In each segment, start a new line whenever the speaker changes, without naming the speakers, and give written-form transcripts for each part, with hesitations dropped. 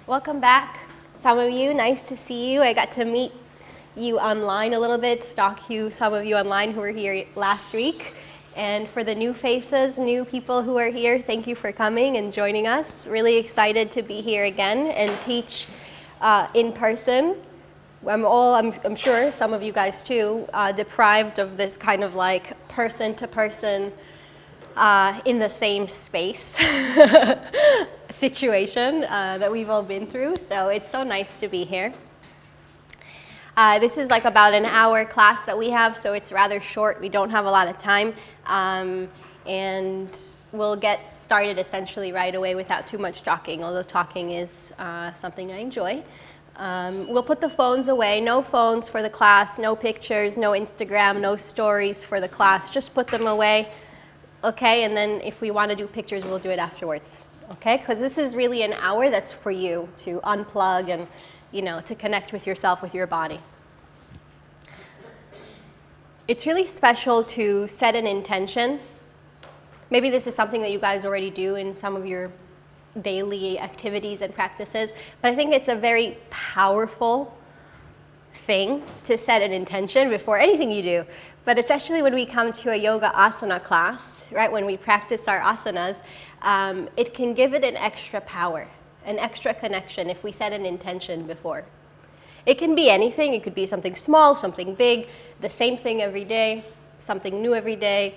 Welcome back. Some of you, nice to see you. I got to meet you online a little bit, stalk you, some of you online who were here last week. And for the new faces, new people who are here, thank you for coming and joining us. Really excited to be here again and teach in person. I'm sure some of you guys too, deprived of this kind of like person-to-person in the same space situation that we've all been through. So it's so nice to be here. This is like about an hour class that we have, so it's rather short. We don't have a lot of time. And we'll get started essentially right away without too much talking, although talking is something I enjoy. We'll put the phones away. No phones for the class, no pictures, no Instagram, no stories for the class. Just put them away. Okay, and then if we want to do pictures, we'll do it afterwards. Okay, because this is really an hour that's for you to unplug and, you know, to connect with yourself, with your body. It's really special to set an intention. Maybe this is something that you guys already do in some of your daily activities and practices, but I think it's a very powerful thing to set an intention before anything you do. But especially when we come to a yoga asana class, right, when we practice our asanas, it can give it an extra power, an extra connection if we set an intention before. It can be anything. It could be something small, something big, the same thing every day, something new every day.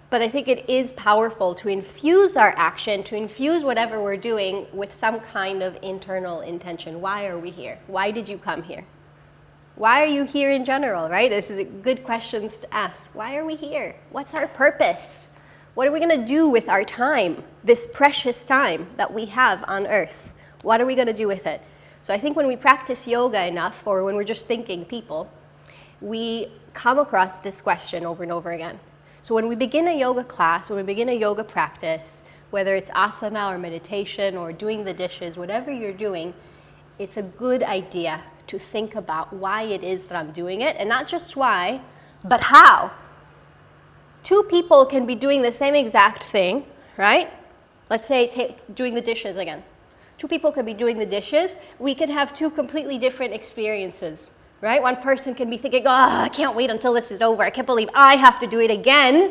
But I think it is powerful to infuse our action, to infuse whatever we're doing with some kind of internal intention. Why are we here? Why did you come here? Why are you here in general, right? This is good questions to ask. Why are we here? What's our purpose? What are we going to do with our time, this precious time that we have on earth? What are we going to do with it? So I think when we practice yoga enough, or when we're just thinking people, we come across this question over and over again. So when we begin a yoga class, when we begin a yoga practice, whether it's asana or meditation or doing the dishes, whatever you're doing, it's a good idea to think about why it is that I'm doing it, and not just why, but how. Two people can be doing the same exact thing, right? Let's say doing the dishes again. Two people could be doing the dishes. We could have two completely different experiences, right? One person can be thinking, oh, I can't wait until this is over. I can't believe I have to do it again.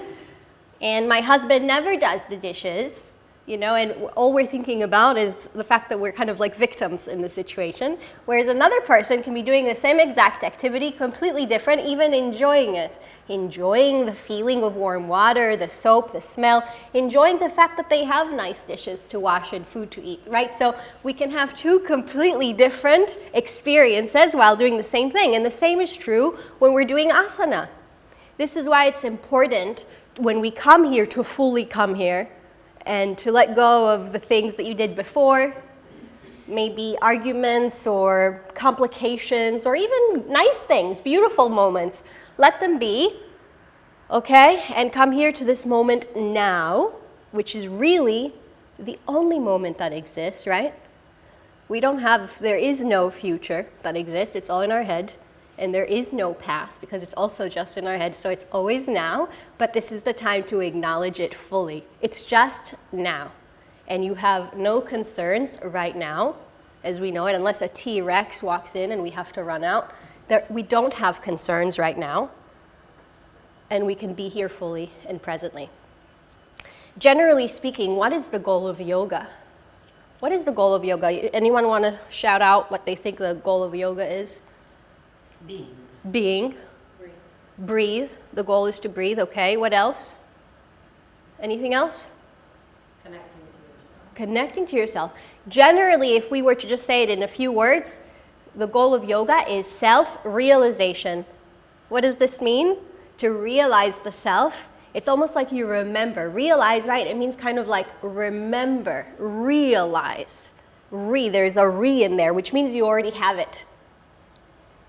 And my husband never does the dishes, you know, and all we're thinking about is the fact that we're kind of like victims in the situation. Whereas another person can be doing the same exact activity, completely different, even enjoying it. Enjoying the feeling of warm water, the soap, the smell, enjoying the fact that they have nice dishes to wash and food to eat, right? So we can have two completely different experiences while doing the same thing. And the same is true when we're doing asana. This is why it's important when we come here to fully come here and to let go of the things that you did before, maybe arguments or complications or even nice things, beautiful moments. Let them be, okay? And come here to this moment now, which is really the only moment that exists, right? There is no future that exists. It's all in our head. And there is no past because it's also just in our head, so it's always now, but this is the time to acknowledge it fully. It's just now. And you have no concerns right now, as we know it, unless a T-Rex walks in and we have to run out. We don't have concerns right now, and we can be here fully and presently. Generally speaking, what is the goal of yoga? What is the goal of yoga? Anyone want to shout out what they think the goal of yoga is? Being. Breathe. The goal is to breathe. Okay. What else? Anything else? Connecting to yourself. Generally, if we were to just say it in a few words, the goal of yoga is self-realization. What does this mean? To realize the self. It's almost like you remember. Realize, right? It means kind of like remember, realize. There's a re in there, which means you already have it.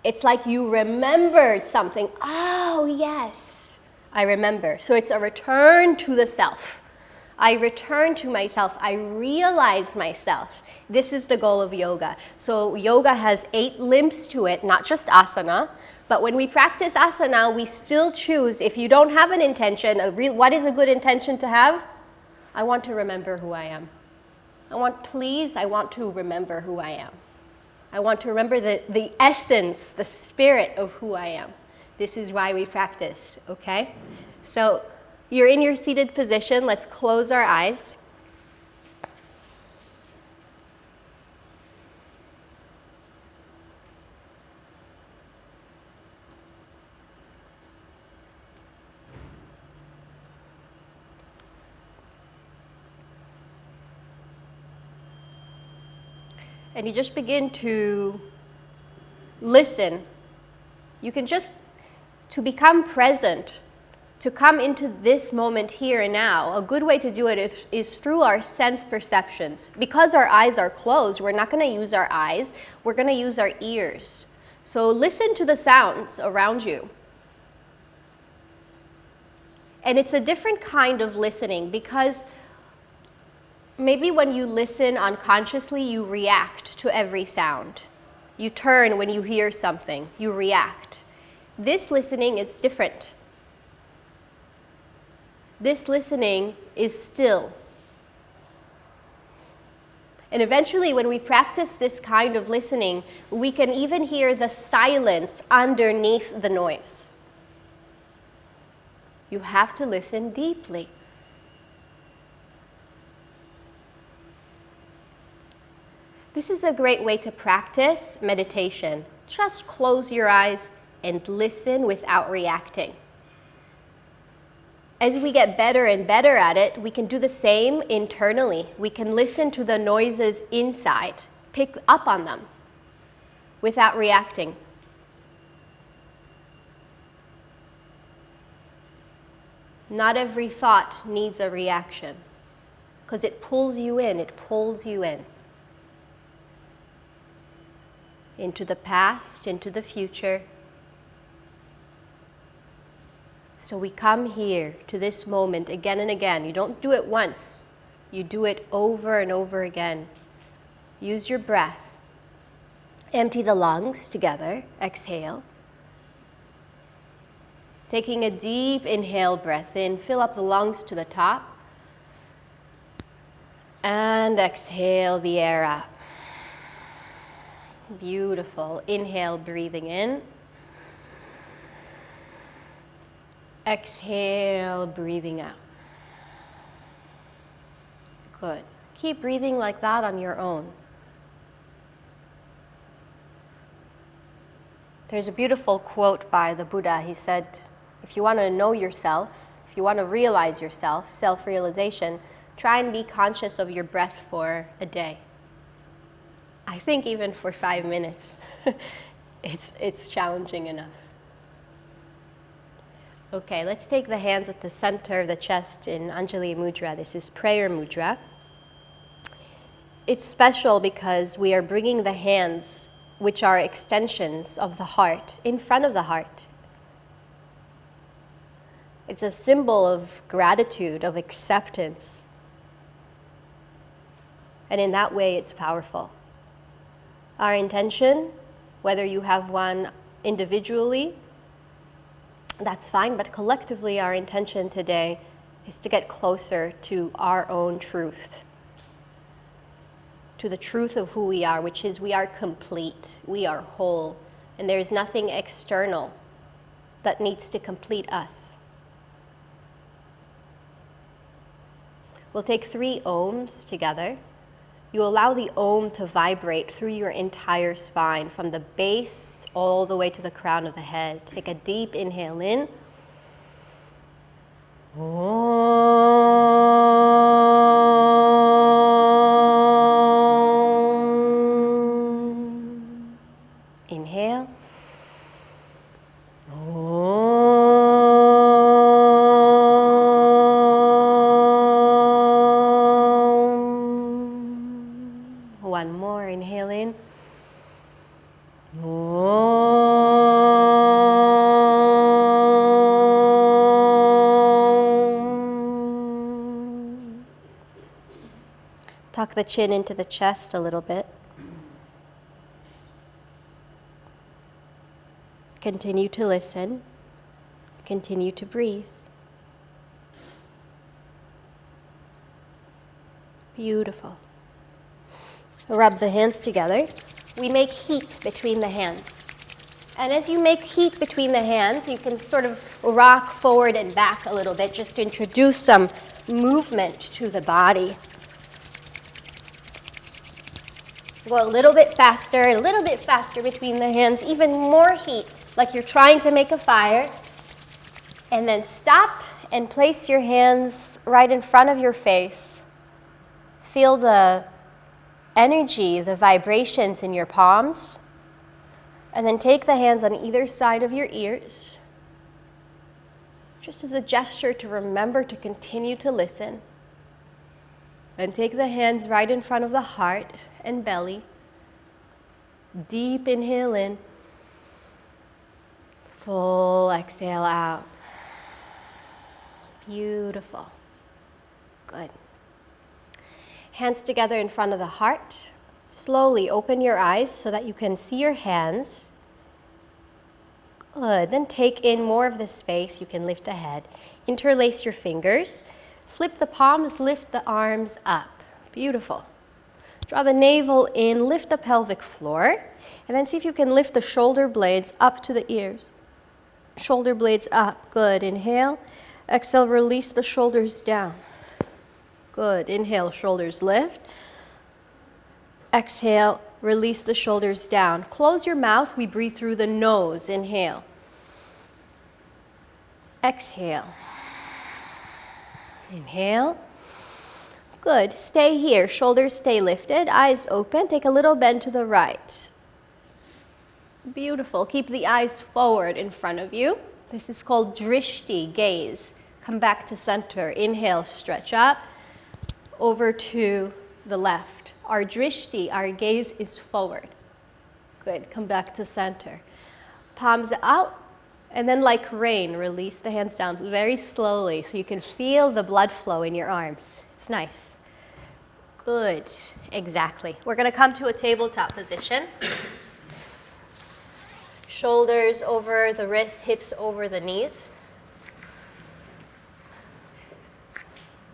It's like you remembered something. Oh, yes, I remember. So it's a return to the self. I return to myself. I realize myself. This is the goal of yoga. So yoga has 8 limbs to it, not just asana. But when we practice asana, we still choose, if you don't have an intention, what is a good intention to have? I want to remember who I am. I want to remember who I am. I want to remember the essence, the spirit of who I am. This is why we practice, okay? So you're in your seated position. Let's close our eyes. And you just begin to listen. You can just, to become present, to come into this moment here and now, a good way to do it is through our sense perceptions. Because our eyes are closed, we're not going to use our eyes, we're going to use our ears. So listen to the sounds around you. And it's a different kind of listening because maybe when you listen unconsciously, you react to every sound. You turn when you hear something, you react. This listening is different. This listening is still. And eventually, when we practice this kind of listening, we can even hear the silence underneath the noise. You have to listen deeply. This is a great way to practice meditation. Just close your eyes and listen without reacting. As we get better and better at it, we can do the same internally. We can listen to the noises inside, pick up on them without reacting. Not every thought needs a reaction because it pulls you in, it pulls you in. Into the past, into the future. So we come here to this moment again and again. You don't do it once. You do it over and over again. Use your breath. Empty the lungs together. Exhale. Taking a deep inhale breath in. Fill up the lungs to the top. And exhale the air out. Beautiful. Inhale, breathing in. Exhale, breathing out. Good. Keep breathing like that on your own. There's a beautiful quote by the Buddha. He said, if you want to know yourself, if you want to realize yourself, self-realization, try and be conscious of your breath for a day. I think even for 5 minutes, it's challenging enough. Okay, let's take the hands at the center of the chest in Anjali Mudra. This is prayer mudra. It's special because we are bringing the hands, which are extensions of the heart, in front of the heart. It's a symbol of gratitude, of acceptance. And in that way, it's powerful. Our intention, whether you have one individually, that's fine, but collectively our intention today is to get closer to our own truth, to the truth of who we are, which is we are complete, we are whole, and there is nothing external that needs to complete us. We'll take 3 ohms together. You allow the Om to vibrate through your entire spine, from the base all the way to the crown of the head. Take a deep inhale in. Inhale. One more, inhale in. Tuck the chin into the chest a little bit. Continue to listen. Continue to breathe. Beautiful. rub the hands together, we make heat between the hands. And as you make heat between the hands, you can sort of rock forward and back a little bit just to introduce some movement to the body. Go a little bit faster between the hands, even more heat, like you're trying to make a fire. And then stop and place your hands right in front of your face. Feel the energy, the vibrations in your palms. And then take the hands on either side of your ears, just as a gesture to remember to continue to listen. And take the hands right in front of the heart and belly. Deep inhale in. Full exhale out. Beautiful. Good. Hands together in front of the heart. Slowly open your eyes so that you can see your hands. Good. Then take in more of the space. You can lift the head. Interlace your fingers. Flip the palms, lift the arms up. Beautiful. Draw the navel in, lift the pelvic floor, and then see if you can lift the shoulder blades up to the ears. Shoulder blades up. Good. Inhale. Exhale, release the shoulders down. Good. Inhale, shoulders lift. Exhale, release the shoulders down. Close your mouth. We breathe through the nose. Inhale. Exhale. Inhale. Good. Stay here. Shoulders stay lifted. Eyes open. Take a little bend to the right. Beautiful. Keep the eyes forward in front of you. This is called drishti, gaze. Come back to center. Inhale, stretch up. Over to the left. Our drishti, our gaze is forward. Good. Come back to center. Palms out. And then like rain, release the hands down very slowly so you can feel the blood flow in your arms. It's nice. Good. Exactly. We're going to come to a tabletop position. Shoulders over the wrists, hips over the knees.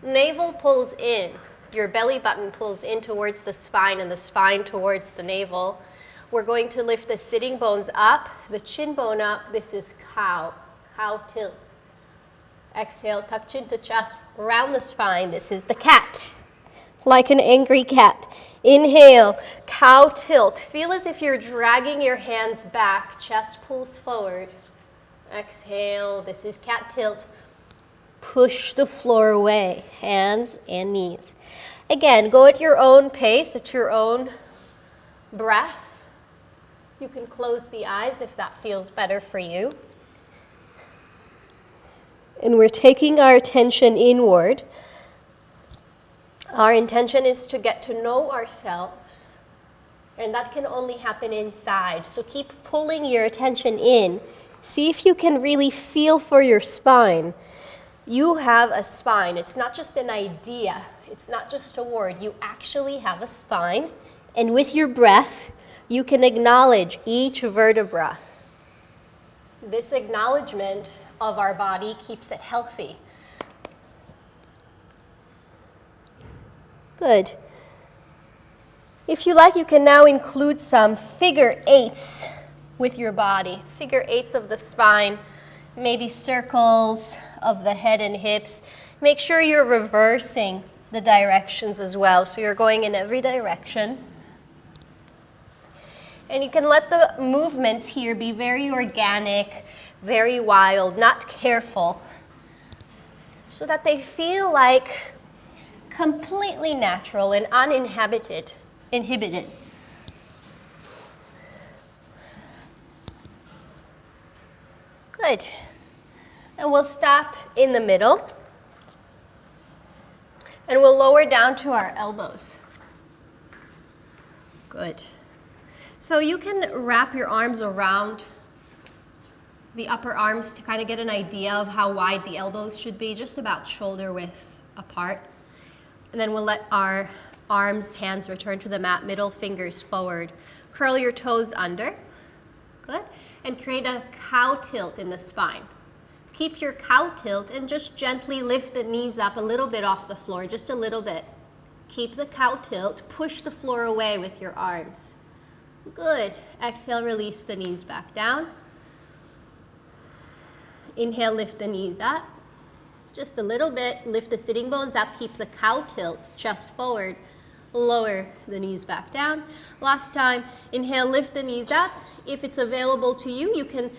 Navel pulls in. Your belly button pulls in towards the spine and the spine towards the navel. We're going to lift the sitting bones up, the chin bone up. This is cow tilt. Exhale, tuck chin to chest, round the spine. This is the cat, like an angry cat. Inhale, cow tilt. Feel as if you're dragging your hands back, chest pulls forward. Exhale, this is cat tilt. Push the floor away, hands and knees. Again, go at your own pace, at your own breath. You can close the eyes if that feels better for you. And we're taking our attention inward. Our intention is to get to know ourselves. And that can only happen inside. So keep pulling your attention in. See if you can really feel for your spine. You have a spine. It's not just an idea. It's not just a word. You actually have a spine. And with your breath, you can acknowledge each vertebra. This acknowledgement of our body keeps it healthy. Good. If you like, you can now include some figure eights with your body. Figure eights of the spine, maybe circles of the head and hips. Make sure you're reversing the directions as well, so you're going in every direction. And you can let the movements here be very organic, very wild, not careful, so that they feel like completely natural and uninhibited. Good. And we'll stop in the middle. And we'll lower down to our elbows. Good. So you can wrap your arms around the upper arms to kind of get an idea of how wide the elbows should be, just about shoulder width apart. And then we'll let our arms, hands return to the mat, middle fingers forward. Curl your toes under. Good. And create a cow tilt in the spine. Keep your cow tilt and just gently lift the knees up a little bit off the floor, just a little bit. Keep the cow tilt. Push the floor away with your arms. Good. Exhale, release the knees back down. Inhale, lift the knees up. Just a little bit. Lift the sitting bones up. Keep the cow tilt, chest forward. Lower the knees back down. Last time, inhale, lift the knees up. If it's available to you, you can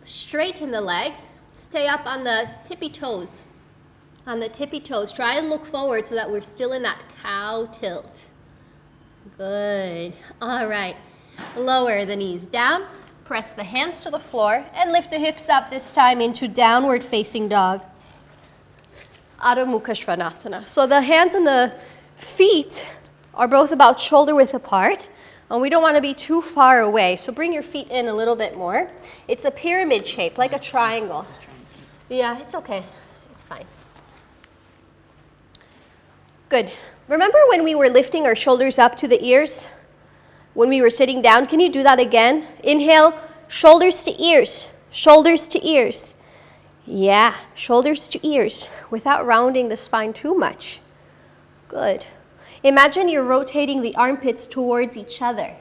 straighten the legs. Stay up on the tippy toes. On the tippy toes. Try and look forward so that we're still in that cow tilt. Good. All right. Lower the knees down. Press the hands to the floor and lift the hips up, this time into downward facing dog. Adho Mukha Svanasana. So the hands and the feet are both about shoulder width apart, and we don't want to be too far away, so bring your feet in a little bit more. It's a pyramid shape, like a triangle. Yeah, it's okay. It's fine. Good. Remember when we were lifting our shoulders up to the ears? When we were sitting down, can you do that again? Inhale, shoulders to ears, shoulders to ears. Yeah, shoulders to ears, without rounding the spine too much. Good. Imagine you're rotating the armpits towards each other.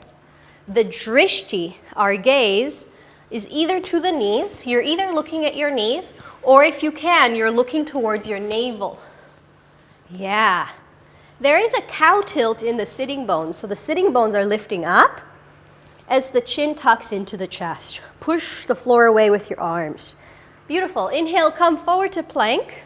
The drishti, our gaze, is either to the knees, you're either looking at your knees, or if you can, you're looking towards your navel. Yeah. There is a cow tilt in the sitting bones, so the sitting bones are lifting up as the chin tucks into the chest. Push the floor away with your arms. Beautiful. Inhale, come forward to plank.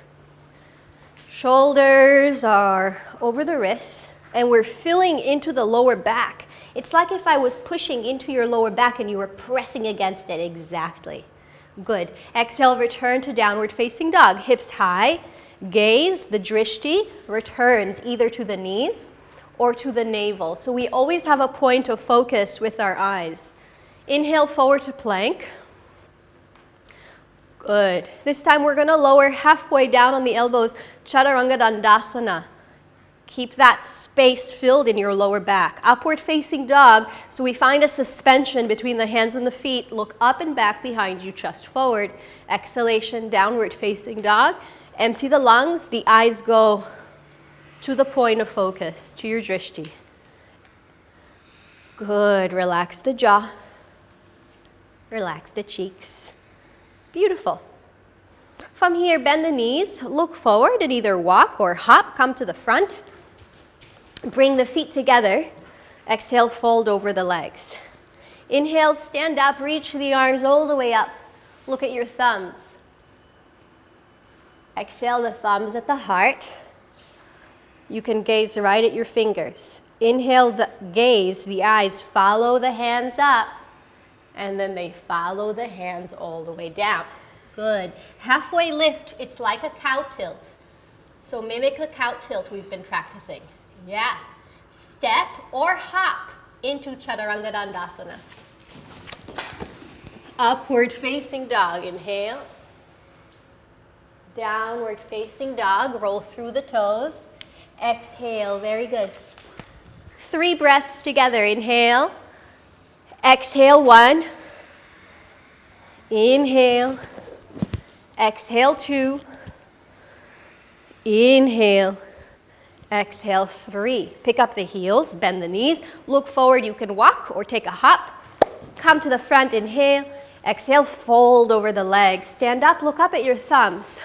Shoulders are over the wrists, and we're filling into the lower back. It's like if I was pushing into your lower back and you were pressing against it. Exactly. Good. Exhale, return to downward facing dog. Hips high. Gaze, the drishti, returns either to the knees or to the navel. So we always have a point of focus with our eyes. Inhale, forward to plank. Good. This time we're going to lower halfway down on the elbows, chaturanga dandasana. Keep that space filled in your lower back. Upward facing dog, so we find a suspension between the hands and the feet. Look up and back behind you, chest forward. Exhalation, downward facing dog. Empty the lungs, the eyes go to the point of focus, to your drishti. Good, relax the jaw. Relax the cheeks. Beautiful. From here, bend the knees, look forward and either walk or hop, come to the front. Bring the feet together. Exhale, fold over the legs. Inhale, stand up, reach the arms all the way up. Look at your thumbs. Exhale, the thumbs at the heart. You can gaze right at your fingers. Inhale, the gaze, the eyes follow the hands up, and then they follow the hands all the way down. Good. Halfway lift, it's like a cow tilt. So mimic the cow tilt we've been practicing. Yeah. Step or hop into chaturanga dandasana. Upward facing dog, inhale. Downward facing dog, roll through the toes. Exhale, very good. 3 breaths together, inhale. Exhale, 1. Inhale. Exhale, 2. Inhale. Exhale, 3. Pick up the heels, bend the knees. Look forward, you can walk or take a hop. Come to the front, inhale. Exhale, fold over the legs. Stand up, look up at your thumbs.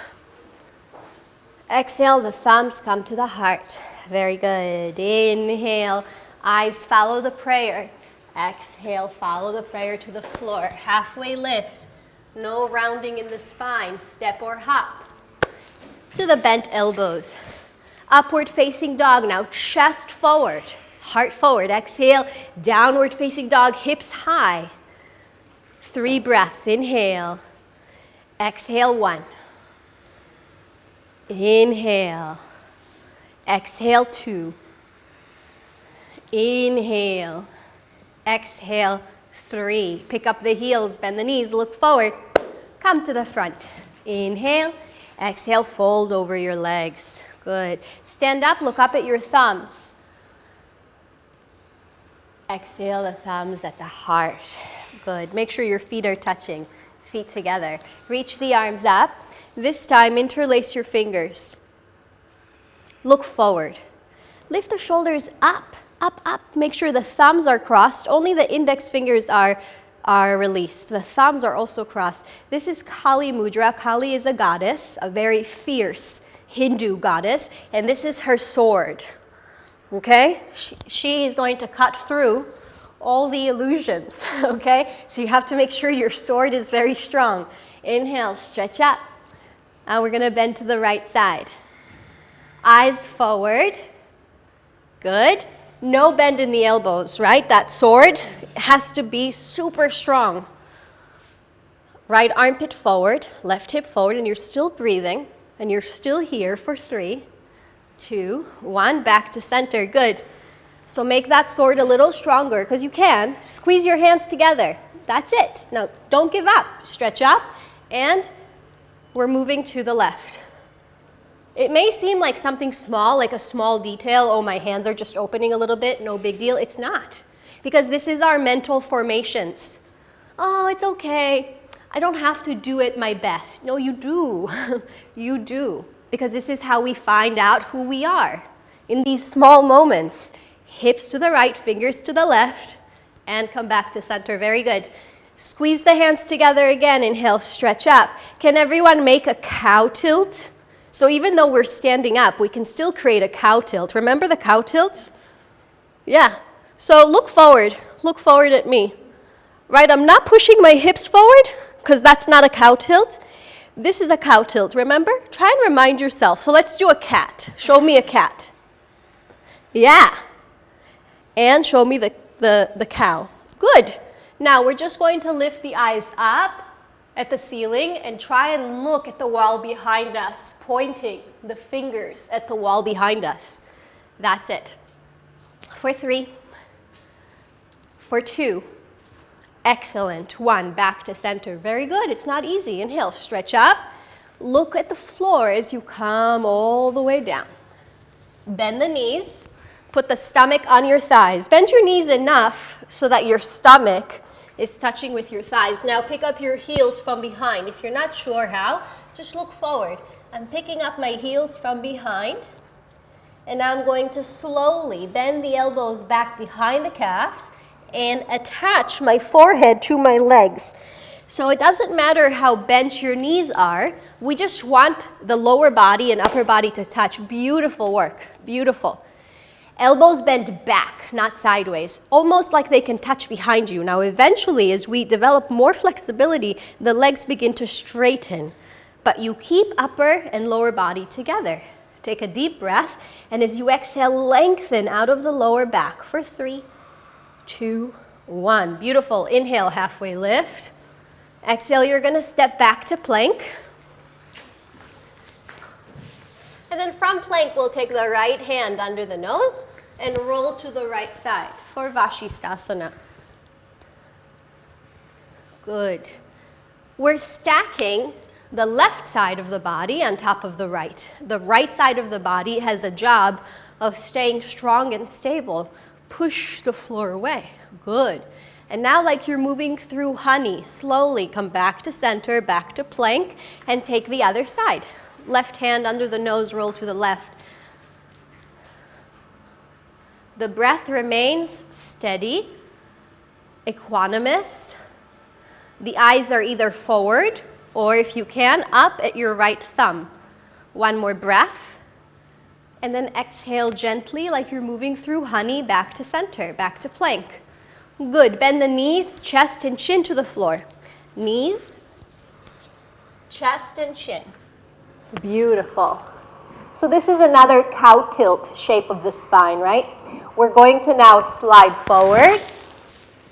Exhale, the thumbs come to the heart. Very good. Inhale, eyes follow the prayer. Exhale, follow the prayer to the floor. Halfway lift. No rounding in the spine. Step or hop. To the bent elbows. Upward facing dog. Now chest forward. Heart forward. Exhale, downward facing dog. Hips high. 3 breaths. Inhale. Exhale, 1. Inhale. Exhale, 2. Inhale. Exhale, 3. Pick up the heels, bend the knees, look forward. Come to the front. Inhale. Exhale, fold over your legs. Good. Stand up, look up at your thumbs. Exhale, the thumbs at the heart. Good. Make sure your feet are touching. Feet together. Reach the arms up. This time, interlace your fingers. Look forward. Lift the shoulders up, up, up. Make sure the thumbs are crossed. Only the index fingers are released. The thumbs are also crossed. This is Kali Mudra. Kali is a goddess, a very fierce Hindu goddess, and this is her sword. Okay? She is going to cut through all the illusions, okay? So you have to make sure your sword is very strong. Inhale, stretch up. Now we're going to bend to the right side. Eyes forward. Good. No bend in the elbows, right? That sword has to be super strong. Right armpit forward, left hip forward, and you're still breathing, and you're still here for 3, 2, 1, back to center. Good. So make that sword a little stronger, because you can. Squeeze your hands together. That's it. Now, don't give up. Stretch up, and we're moving to the left. It may seem like something small, like a small detail. Oh, my hands are just opening a little bit. No big deal. It's not, because this is our mental formations. Oh, it's okay. I don't have to do it my best. No, you do. You do, because this is how we find out who we are in these small moments. Hips to the right, fingers to the left, and come back to center. Very good. Squeeze the hands together again. Inhale, stretch up. Can everyone make a cow tilt? So even though we're standing up, we can still create a cow tilt. Remember the cow tilt? Yeah. So look forward. Look forward at me. Right, I'm not pushing my hips forward, because that's not a cow tilt. This is a cow tilt, remember? Try and remind yourself. So let's do a cat. Show me a cat. Yeah. And show me the cow. Good. Now we're just going to lift the eyes up at the ceiling and try and look at the wall behind us, pointing the fingers at the wall behind us. That's it. For 3, for 2, excellent. 1, back to center. Very good. It's not easy. Inhale, stretch up. Look at the floor as you come all the way down. Bend the knees. Put the stomach on your thighs. Bend your knees enough so that your stomach is touching with your thighs. Now pick up your heels from behind. If you're not sure how, just look forward. I'm picking up my heels from behind, and I'm going to slowly bend the elbows back behind the calves and attach my forehead to my legs. So it doesn't matter how bent your knees are. We just want the lower body and upper body to touch. Beautiful work. Beautiful. Elbows bend back, not sideways, almost like they can touch behind you. Now, eventually, as we develop more flexibility, the legs begin to straighten. But you keep upper and lower body together. Take a deep breath, and as you exhale, lengthen out of the lower back for 3, 2, 1. Beautiful. Inhale, halfway lift. Exhale, you're going to step back to plank. And then from plank, we'll take the right hand under the nose and roll to the right side for Vashisthasana. Good. We're stacking the left side of the body on top of the right. The right side of the body has a job of staying strong and stable. Push the floor away. Good. And now, like you're moving through honey, slowly come back to center, back to plank, and take the other side. Left hand under the nose, roll to the left. The breath remains steady, equanimous. The eyes are either forward or, if you can, up at your right thumb. One more breath. And then exhale gently like you're moving through honey, back to center, back to plank. Good. Bend the knees, chest and chin to the floor. Knees, chest and chin. Beautiful. So this is another cow tilt shape of the spine, right? We're going to now slide forward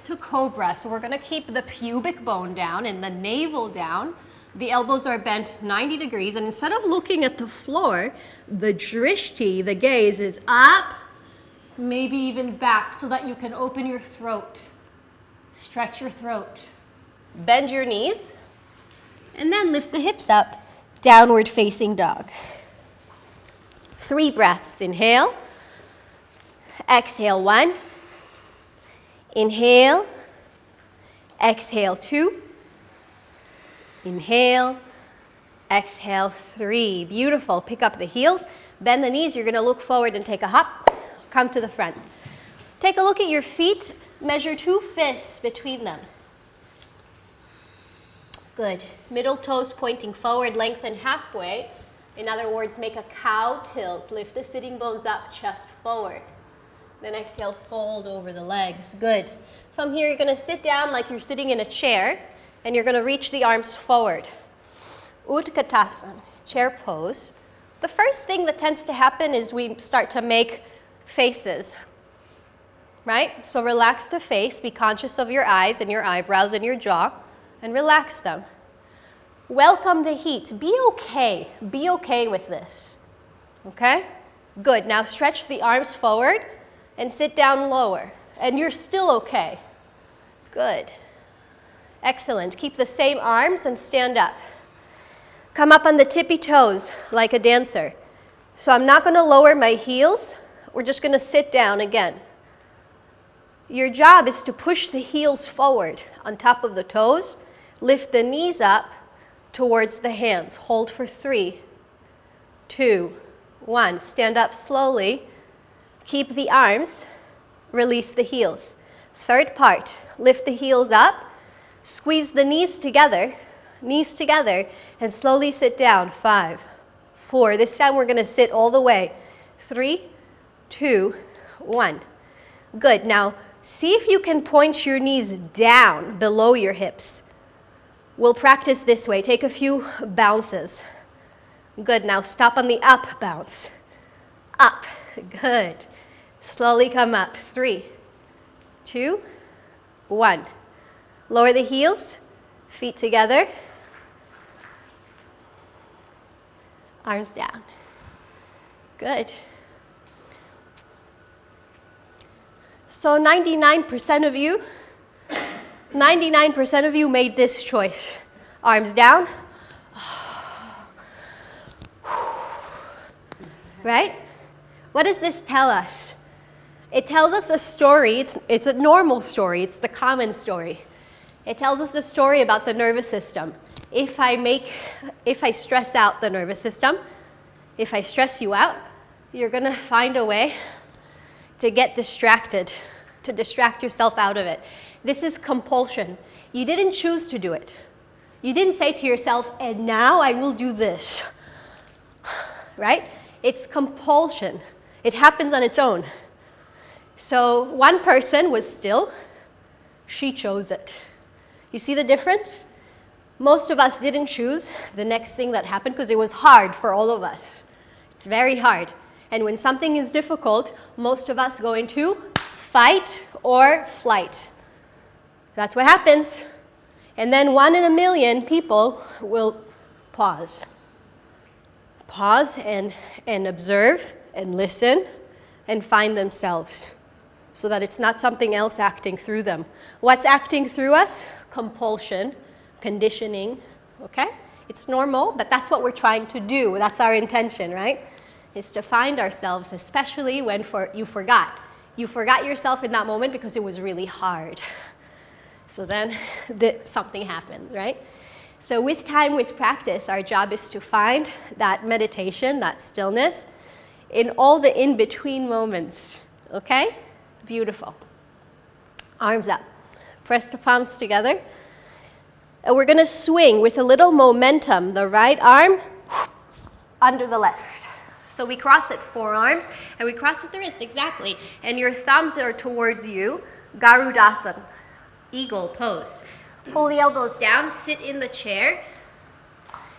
to cobra. So we're going to keep the pubic bone down and the navel down. The elbows are bent 90 degrees. And instead of looking at the floor, the drishti, the gaze, is up, maybe even back, so that you can open your throat. Stretch your throat. Bend your knees. And then lift the hips up. Downward facing dog. 3 breaths. Inhale. Exhale 1. Inhale. Exhale 2. Inhale. Exhale 3. Beautiful. Pick up the heels. Bend the knees. You're going to look forward and take a hop. come to the front. Take a look at your feet. Measure 2 fists between them. Good. Middle toes pointing forward, lengthen halfway. In other words, make a cow tilt. Lift the sitting bones up, chest forward. Then exhale, fold over the legs. Good. From here, you're going to sit down like you're sitting in a chair, and you're going to reach the arms forward. Utkatasana, chair pose. The first thing that tends to happen is we start to make faces, right? So relax the face, be conscious of your eyes and your eyebrows and your jaw, and relax them. Welcome the heat. Be okay with this, okay? Good, now stretch the arms forward and sit down lower, and you're still okay. Good. Excellent, keep the same arms and stand up. Come up on the tippy toes like a dancer. So I'm not gonna lower my heels, we're just gonna sit down again. Your job is to push the heels forward on top of the toes, lift the knees up towards the hands. Hold for 3, 2, 1. Stand up slowly. Keep the arms. Release the heels. Third part, lift the heels up. Squeeze the knees together, and slowly sit down. 5, 4. This time we're going to sit all the way. 3, 2, 1. Good. Now, see if you can point your knees down below your hips. We'll practice this way. Take a few bounces. Good. Now stop on the up bounce. Up. Good. Slowly come up. 3, 2, 1. Lower the heels. Feet together. Arms down. Good. So 99% of you made this choice. Arms down. Right? What does this tell us? It tells us a story. It's a normal story. It's the common story. It tells us a story about the nervous system. If I stress out the nervous system, if I stress you out, you're going to find a way to get distracted, to distract yourself out of it. This is compulsion. You didn't choose to do it. You didn't say to yourself, and now I will do this. Right? It's compulsion. It happens on its own. So one person was still. She chose it. You see the difference? Most of us didn't choose the next thing that happened because it was hard for all of us. It's very hard. And when something is difficult, most of us go into fight or flight. That's what happens. And then 1 in a million people will pause. Pause and observe and listen and find themselves so that it's not something else acting through them. What's acting through us? Compulsion, conditioning, okay? It's normal, but that's what we're trying to do. That's our intention, right? Is to find ourselves, especially when you forgot. You forgot yourself in that moment because it was really hard. So then something happened, right? So with time, with practice, our job is to find that meditation, that stillness, in all the in-between moments, okay? Beautiful. Arms up. Press the palms together. And we're going to swing with a little momentum, the right arm under the left. So we cross it forearms, and we cross at the wrist, exactly. And your thumbs are towards you, Garudasana, eagle pose. Pull the elbows down, sit in the chair,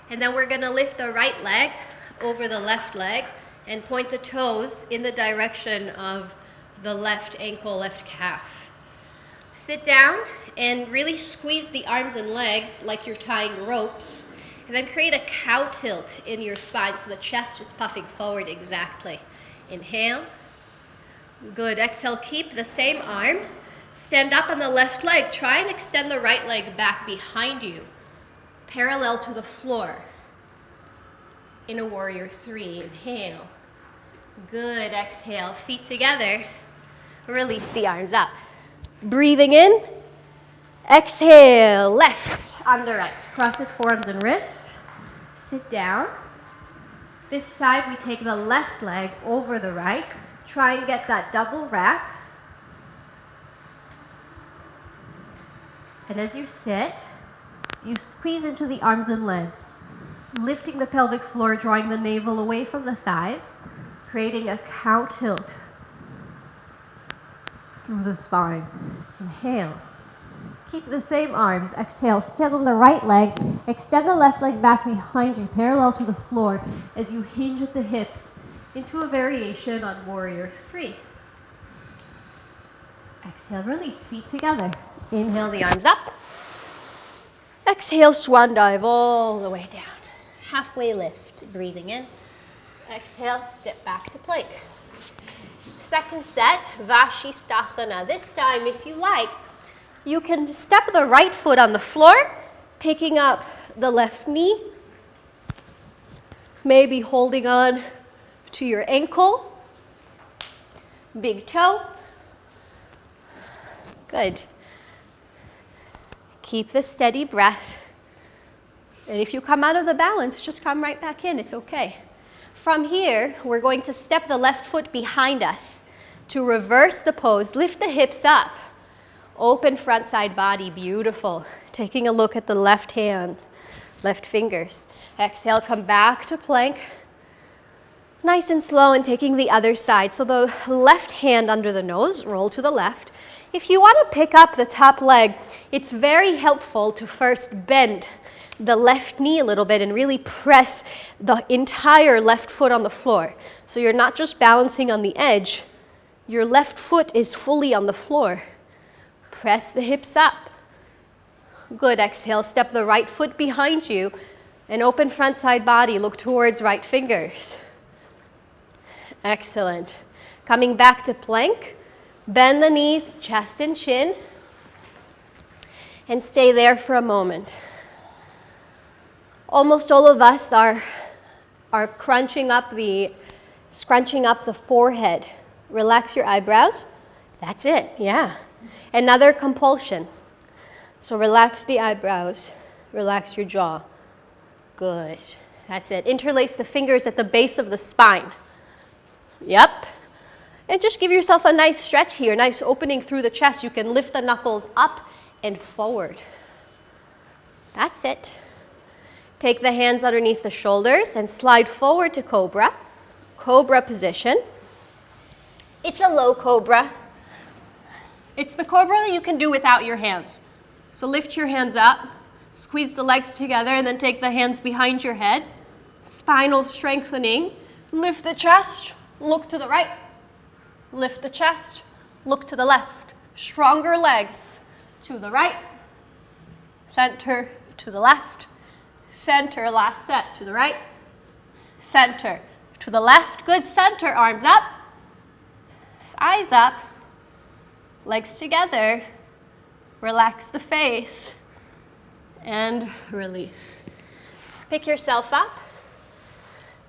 and then we're going to lift the right leg over the left leg and point the toes in the direction of the left ankle, left calf. Sit down and really squeeze the arms and legs like you're tying ropes, and then create a cow tilt in your spine so the chest is puffing forward exactly. Inhale. Good. Exhale, keep the same arms. Stand up on the left leg. Try and extend the right leg back behind you, parallel to the floor. In a warrior 3. Inhale. Good. Exhale. Feet together. Release the arms up. Breathing in. Exhale. Left, under right. Cross it, forearms and wrists. Sit down. This side we take the left leg over the right. Try and get that double rack. And as you sit, you squeeze into the arms and legs, lifting the pelvic floor, drawing the navel away from the thighs, creating a cow tilt through the spine. Inhale. Keep the same arms. Exhale. Stand on the right leg. Extend the left leg back behind you, parallel to the floor, as you hinge at the hips into a variation on Warrior 3. Exhale, release, feet together. Inhale, the arms up. Exhale, swan dive all the way down. Halfway lift, breathing in. Exhale, step back to plank. Second set, Vashisthasana. This time, if you like, you can step the right foot on the floor, picking up the left knee, maybe holding on to your ankle, big toe. Good. Keep the steady breath. And if you come out of the balance, just come right back in. It's okay. From here, we're going to step the left foot behind us to reverse the pose. Lift the hips up. Open front side body. Beautiful. Taking a look at the left hand, left fingers. Exhale, come back to plank. Nice and slow, and taking the other side. So the left hand under the nose, roll to the left. If you want to pick up the top leg, it's very helpful to first bend the left knee a little bit and really press the entire left foot on the floor. So you're not just balancing on the edge, your left foot is fully on the floor. Press the hips up. Good, exhale, step the right foot behind you and open front side body, look towards right fingers. Excellent. Coming back to plank. Bend the knees, chest and chin, and stay there for a moment. Almost all of us are scrunching up the forehead. Relax your eyebrows. That's it, yeah. Another compulsion. So relax the eyebrows, relax your jaw. Good, that's it. Interlace the fingers at the base of the spine. Yep. And just give yourself a nice stretch here, nice opening through the chest. You can lift the knuckles up and forward. That's it. Take the hands underneath the shoulders and slide forward to cobra. Cobra position. It's a low cobra. It's the cobra that you can do without your hands. So lift your hands up, squeeze the legs together, and then take the hands behind your head. Spinal strengthening. Lift the chest, look to the right. Lift the chest, look to the left. Stronger legs to the right, center to the left, center, last set to the right, center to the left. Good, center, arms up, eyes up, legs together. Relax the face and release. Pick yourself up.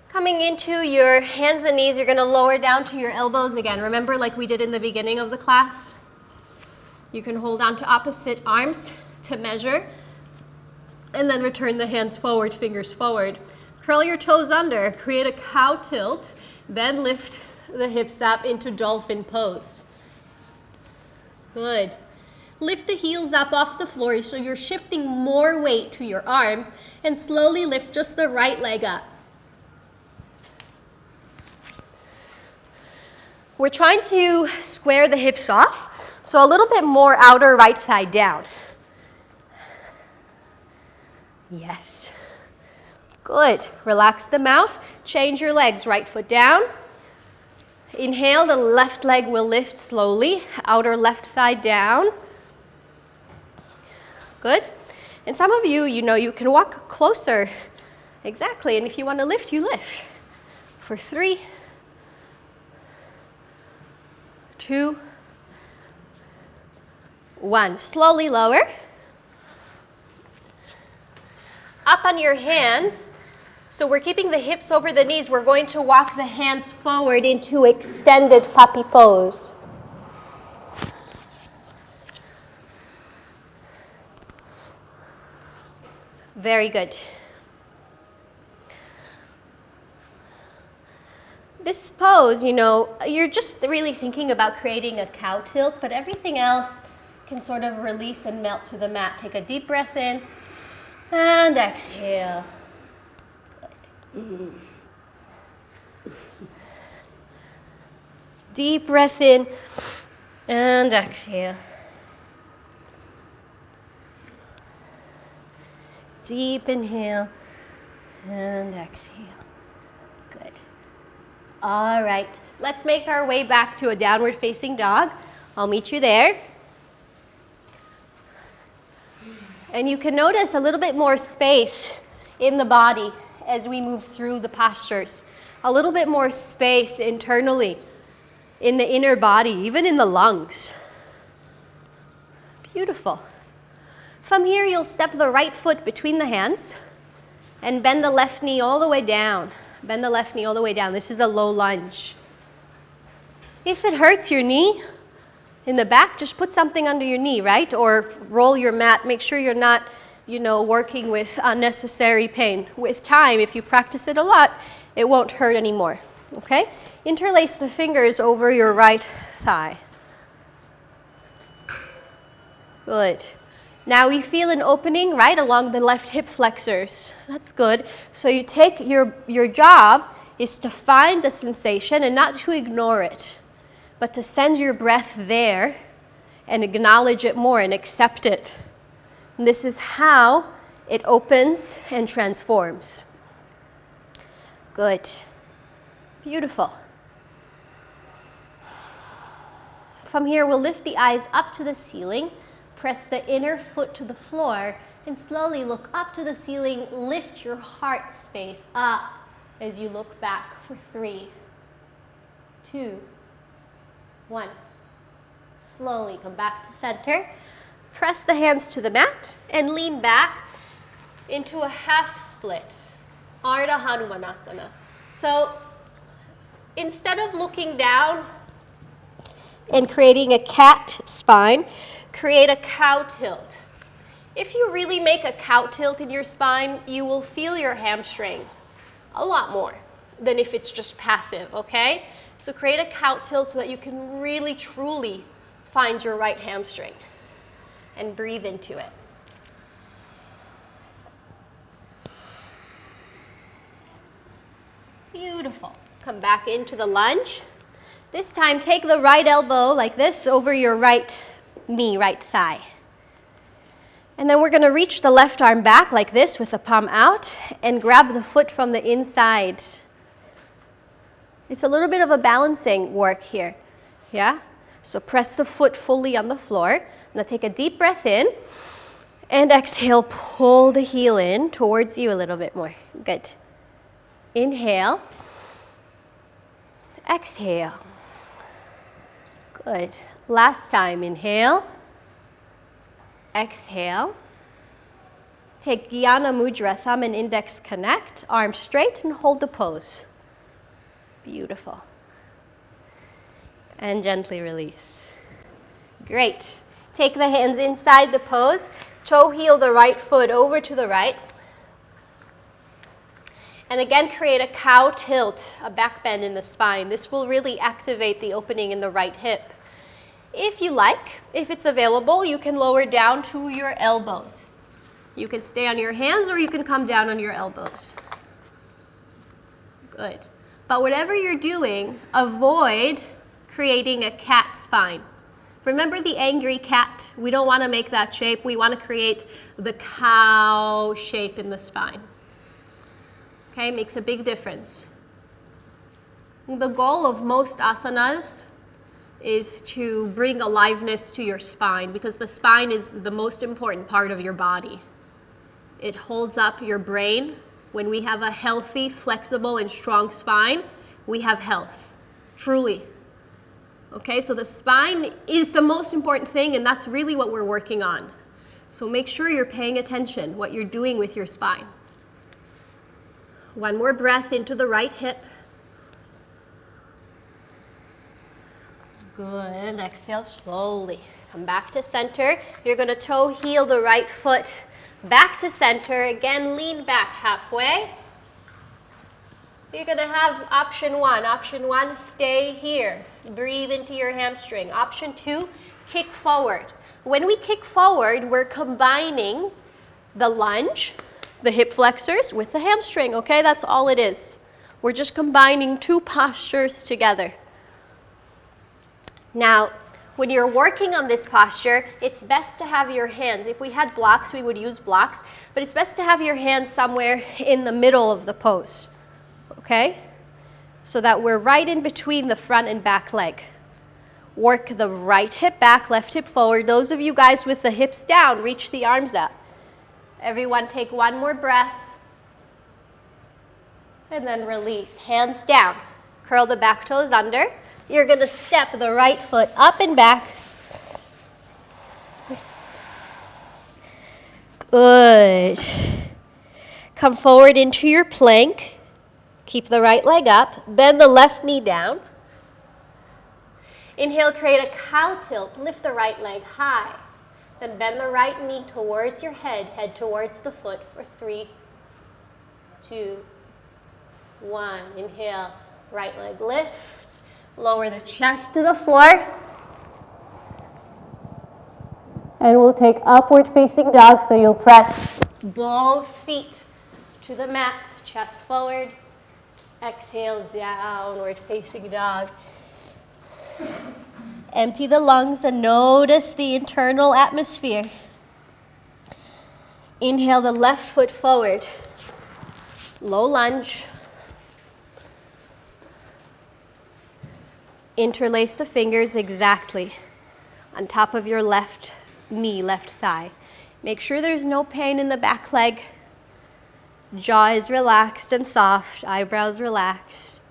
Coming into your hands and knees, you're going to lower down to your elbows again. Remember, like we did in the beginning of the class? You can hold on to opposite arms to measure, and then return the hands forward, fingers forward. Curl your toes under, create a cow tilt, then lift the hips up into dolphin pose. Good. Lift the heels up off the floor so you're shifting more weight to your arms, and slowly lift just the right leg up. We're trying to square the hips off, so a little bit more outer right thigh down. Yes. Good. Relax the mouth. Change your legs. Right foot down. Inhale, the left leg will lift slowly. Outer left thigh down. Good. And some of you, you can walk closer. Exactly. And if you want to lift, you lift. For 3, 2, 1. Slowly lower. Up on your hands. So we're keeping the hips over the knees. We're going to walk the hands forward into extended puppy pose. Very good. This pose, you know, you're just really thinking about creating a cow tilt, but everything else can sort of release and melt to the mat. Take a deep breath in and exhale. Good. Deep breath in and exhale. Deep inhale and exhale. Good. All right, let's make our way back to a downward facing dog. I'll meet you there. And you can notice a little bit more space in the body as we move through the postures. A little bit more space internally in the inner body, even in the lungs. Beautiful. From here, you'll step the right foot between the hands and bend the left knee all the way down. Bend the left knee all the way down. This is a low lunge. If it hurts your knee in the back, just put something under your knee, right? Or roll your mat. Make sure you're not, working with unnecessary pain. With time, if you practice it a lot, it won't hurt anymore, okay? Interlace the fingers over your right thigh. Good. Now we feel an opening right along the left hip flexors. That's good. So you take your job is to find the sensation and not to ignore it, but to send your breath there and acknowledge it more and accept it. And this is how it opens and transforms. Good. Beautiful. From here, we'll lift the eyes up to the ceiling. Press the inner foot to the floor and slowly look up to the ceiling. Lift your heart space up as you look back for 3, 2, 1. Slowly come back to center. Press the hands to the mat and lean back into a half split, Ardha Hanumanasana. So instead of looking down and creating a cat spine, create a cow tilt. If you really make a cow tilt in your spine, you will feel your hamstring a lot more than if it's just passive, okay? So create a cow tilt so that you can really, truly find your right hamstring and breathe into it. Beautiful. Come back into the lunge. This time, take the right elbow like this over your right knee, right thigh. And then we're going to reach the left arm back like this with the palm out and grab the foot from the inside. It's a little bit of a balancing work here, yeah? So press the foot fully on the floor. Now take a deep breath in and exhale, pull the heel in towards you a little bit more. Good. Inhale. Exhale. Good. Last time, inhale. Exhale. Take Jnana Mudra, thumb and index connect, arms straight, and hold the pose. Beautiful. And gently release. Great. Take the hands inside the pose. Toe heel the right foot over to the right. And again, create a cow tilt, a back bend in the spine. This will really activate the opening in the right hip. If you like, if it's available, you can lower down to your elbows. You can stay on your hands or you can come down on your elbows. Good. But whatever you're doing, avoid creating a cat spine. Remember the angry cat? We don't want to make that shape. We want to create the cow shape in the spine. Okay, makes a big difference. The goal of most asanas is to bring aliveness to your spine because the spine is the most important part of your body. It holds up your brain. When we have a healthy, flexible, and strong spine, we have health, truly. Okay, so the spine is the most important thing, and that's really what we're working on. So make sure you're paying attention, what you're doing with your spine. One more breath into the right hip. Good, exhale slowly. Come back to center. You're going to toe heel the right foot back to center. Again, lean back halfway. You're going to have option one. Option one, stay here. Breathe into your hamstring. Option two, kick forward. When we kick forward, we're combining the lunge, the hip flexors, with the hamstring, okay? That's all it is. We're just combining two postures together. Now, when you're working on this posture, it's best to have your hands. If we had blocks, we would use blocks, but it's best to have your hands somewhere in the middle of the pose, okay? So that we're right in between the front and back leg. Work the right hip back, left hip forward. Those of you guys with the hips down, reach the arms up. Everyone take one more breath. And then release. Hands down. Curl the back toes under. You're going to step the right foot up and back. Good. Come forward into your plank. Keep the right leg up. Bend the left knee down. Inhale, create a cow tilt. Lift the right leg high. Then bend the right knee towards your head. Head towards the foot for 3, 2, 1. Inhale, right leg lifts. Lower the chest to the floor. And we'll take upward facing dog, so you'll press both feet to the mat, chest forward. Exhale, downward facing dog. Empty the lungs and notice the internal atmosphere. Inhale the left foot forward. Low lunge. Interlace the fingers exactly on top of your left knee, left thigh. Make sure there's no pain in the back leg. Jaw is relaxed and soft, eyebrows relaxed,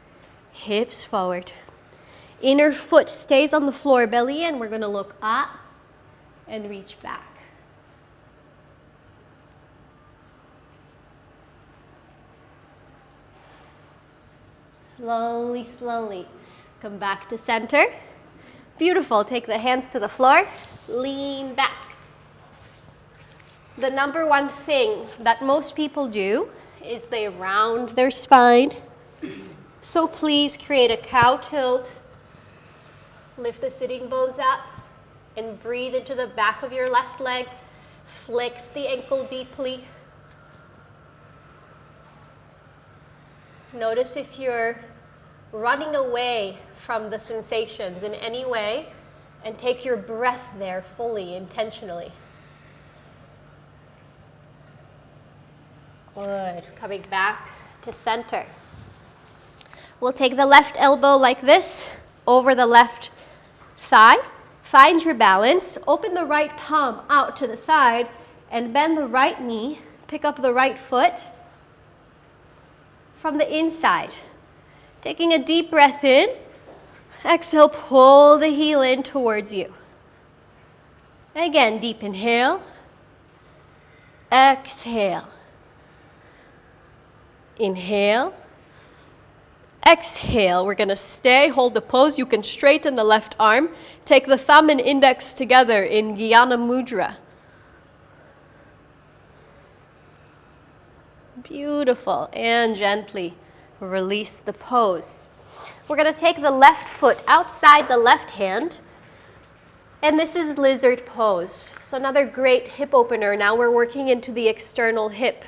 hips forward. Inner foot stays on the floor, belly in. We're going to look up and reach back. Slowly, slowly. Come back to center. Beautiful. Take the hands to the floor. Lean back. The number one thing that most people do is they round their spine. So please create a cow tilt. Lift the sitting bones up and breathe into the back of your left leg. Flex the ankle deeply. Notice if you're running away from the sensations in any way, and take your breath there fully, intentionally. Good. Coming back to center. We'll take the left elbow like this over the left thigh. Find your balance. Open the right palm out to the side and bend the right knee. Pick up the right foot from the inside. Taking a deep breath in. Exhale, pull the heel in towards you. Again, deep inhale. Exhale. Inhale. Exhale. We're going to stay, hold the pose. You can straighten the left arm. Take the thumb and index together in Jnana Mudra. Beautiful. And gently release the pose. We're going to take the left foot outside the left hand. And this is lizard pose. So another great hip opener. Now we're working into the external hip.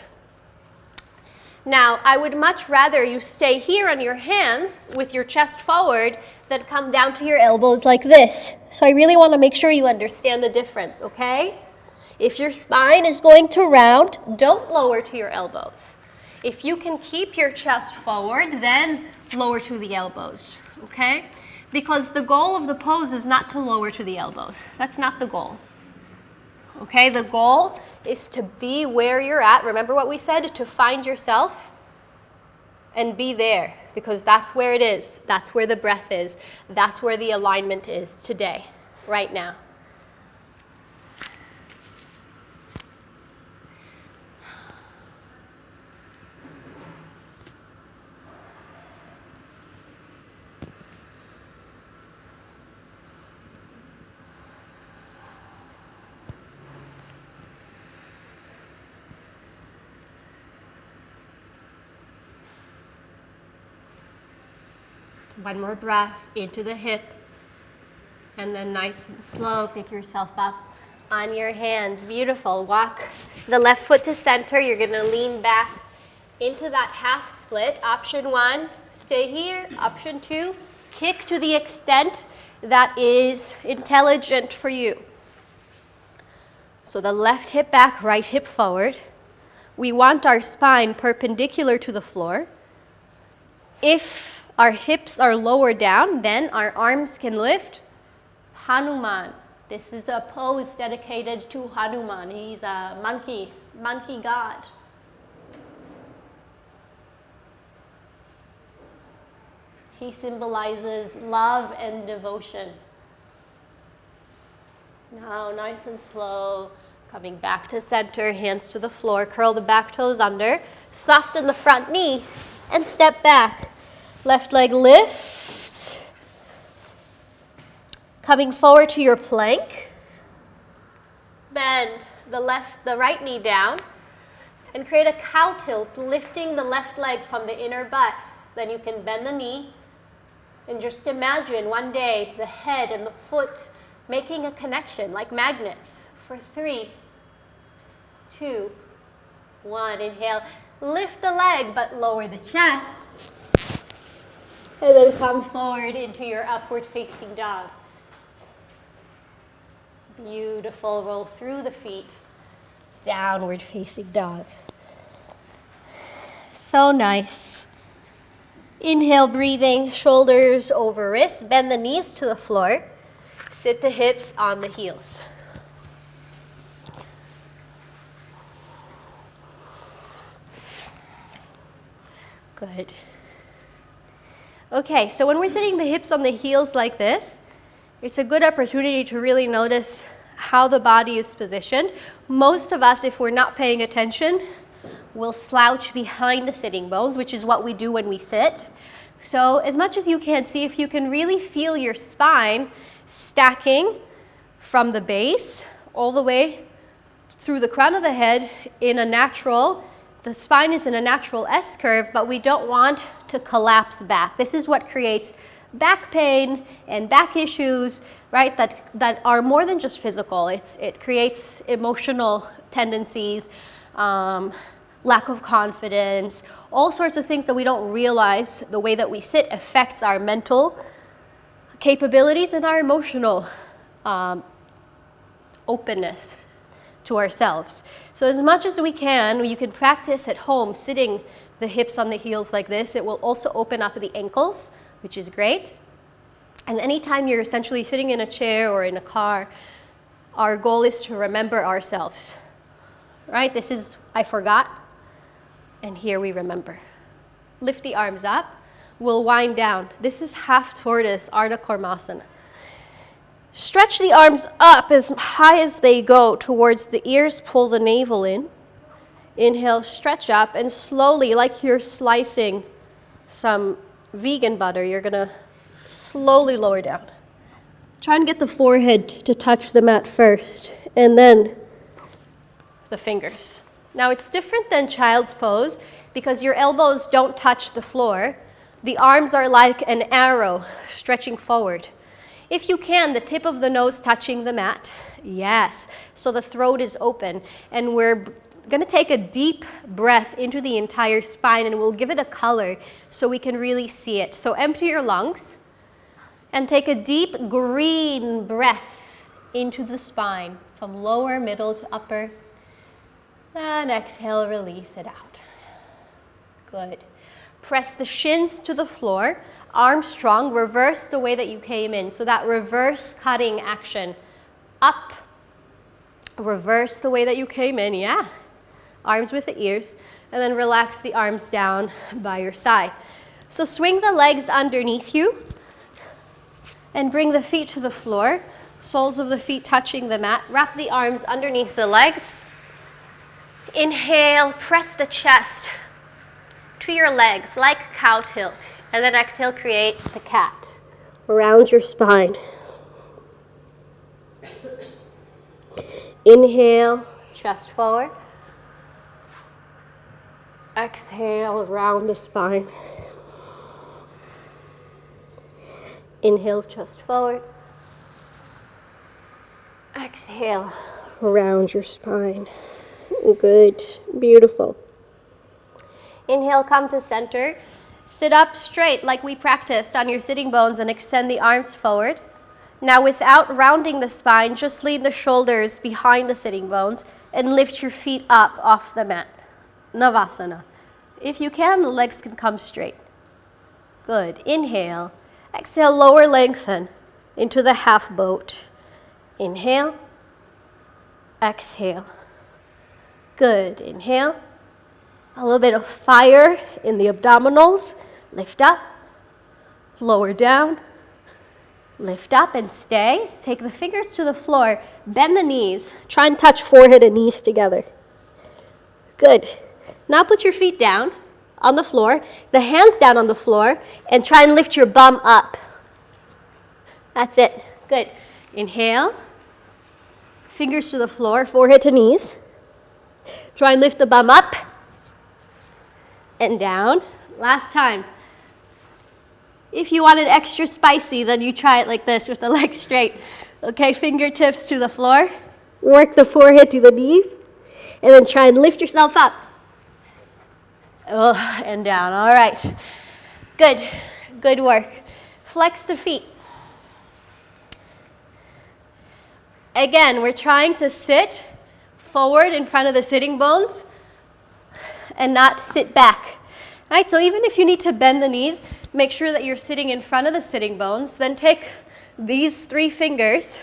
Now, I would much rather you stay here on your hands with your chest forward than come down to your elbows like this. So I really want to make sure you understand the difference, okay? If your spine is going to round, don't lower to your elbows. If you can keep your chest forward, then lower to the elbows, okay? Because the goal of the pose is not to lower to the elbows. That's not the goal. Okay, the goal is to be where you're at. Remember what we said? To find yourself and be there, because that's where it is. That's where the breath is. That's where the alignment is today, right now. One more breath into the hip. And then nice and slow, pick yourself up on your hands. Beautiful. Walk the left foot to center. You're going to lean back into that half split. Option 1, stay here. Option 2, kick to the extent that is intelligent for you. So the left hip back, right hip forward. We want our spine perpendicular to the floor. If our hips are lower down, then our arms can lift. Hanuman. This is a pose dedicated to Hanuman. He's a monkey god. He symbolizes love and devotion. Now, nice and slow, coming back to center, hands to the floor, curl the back toes under, soften the front knee, and step back. Left leg lift. Coming forward to your plank. Bend the right knee down and create a cow tilt, lifting the left leg from the inner butt. Then you can bend the knee and just imagine one day the head and the foot making a connection like magnets. For 3, 2, 1. Inhale, lift the leg but lower the chest. And then come forward into your upward facing dog. Beautiful. Roll through the feet. Downward facing dog. So nice. Inhale, breathing, shoulders over wrists. Bend the knees to the floor. Sit the hips on the heels. Good. Okay, so when we're sitting the hips on the heels like this, it's a good opportunity to really notice how the body is positioned. Most of us, if we're not paying attention, will slouch behind the sitting bones, which is what we do when we sit. So as much as you can, see if you can really feel your spine stacking from the base all the way through the crown of the head in a natural, the spine is in a natural S-curve, but we don't want to collapse back. This is what creates back pain and back issues, right, that are more than just physical. It creates emotional tendencies, lack of confidence, all sorts of things that we don't realize. The way that we sit affects our mental capabilities and our emotional openness to ourselves. So as much as we can, you can practice at home sitting the hips on the heels like this. It will also open up the ankles, which is great. And anytime you're essentially sitting in a chair or in a car, our goal is to remember ourselves, right? This is, I forgot, and here we remember. Lift the arms up. We'll wind down. This is half tortoise, Ardha Karmasana. Stretch the arms up as high as they go towards the ears. Pull the navel in. Inhale, stretch up, and slowly, like you're slicing some vegan butter, you're going to slowly lower down. Try and get the forehead to touch the mat first, and then the fingers. Now, it's different than child's pose because your elbows don't touch the floor. The arms are like an arrow stretching forward. If you can, the tip of the nose touching the mat. Yes. So the throat is open. And we're going to take a deep breath into the entire spine, and we'll give it a color so we can really see it. So empty your lungs and take a deep green breath into the spine from lower, middle to upper. And exhale, release it out. Good. Press the shins to the floor. Arms strong, reverse the way that you came in. So that reverse cutting action. Up, reverse the way that you came in, yeah. Arms with the ears, and then relax the arms down by your side. So swing the legs underneath you and bring the feet to the floor. Soles of the feet touching the mat. Wrap the arms underneath the legs. Inhale, press the chest to your legs like cow tilt. And then exhale, create the cat around your spine. Inhale, chest forward. Exhale, around the spine. Inhale, chest forward. Exhale, round your spine. Good, beautiful. Inhale, come to center. Sit up straight like we practiced on your sitting bones and extend the arms forward. Now without rounding the spine, just lean the shoulders behind the sitting bones and lift your feet up off the mat. Navasana. If you can, the legs can come straight. Good. Inhale. Exhale, lower lengthen into the half boat. Inhale. Exhale. Good. Inhale. A little bit of fire in the abdominals. Lift up. Lower down. Lift up and stay. Take the fingers to the floor. Bend the knees. Try and touch forehead and knees together. Good. Now put your feet down on the floor, the hands down on the floor, and try and lift your bum up. That's it. Good. Inhale. Fingers to the floor, forehead to knees. Try and lift the bum up and down. Last time. If you want it extra spicy, then you try it like this with the legs straight. Okay, fingertips to the floor. Work the forehead to the knees. And then try and lift yourself up. Oh, and down. All right. Good. Good work. Flex the feet. Again, we're trying to sit forward in front of the sitting bones and not sit back. All right, so even if you need to bend the knees, make sure that you're sitting in front of the sitting bones. Then take these 3 fingers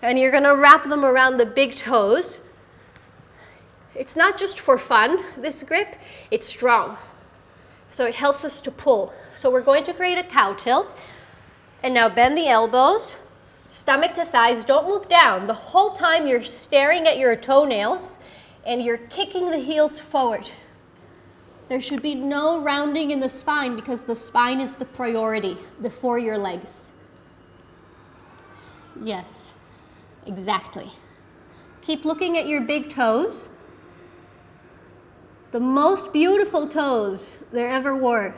and you're going to wrap them around the big toes. It's not just for fun, this grip, it's strong. So it helps us to pull. So we're going to create a cow tilt. And now bend the elbows, stomach to thighs. Don't look down. The whole time you're staring at your toenails and you're kicking the heels forward. There should be no rounding in the spine because the spine is the priority before your legs. Yes, exactly. Keep looking at your big toes. The most beautiful toes there ever were.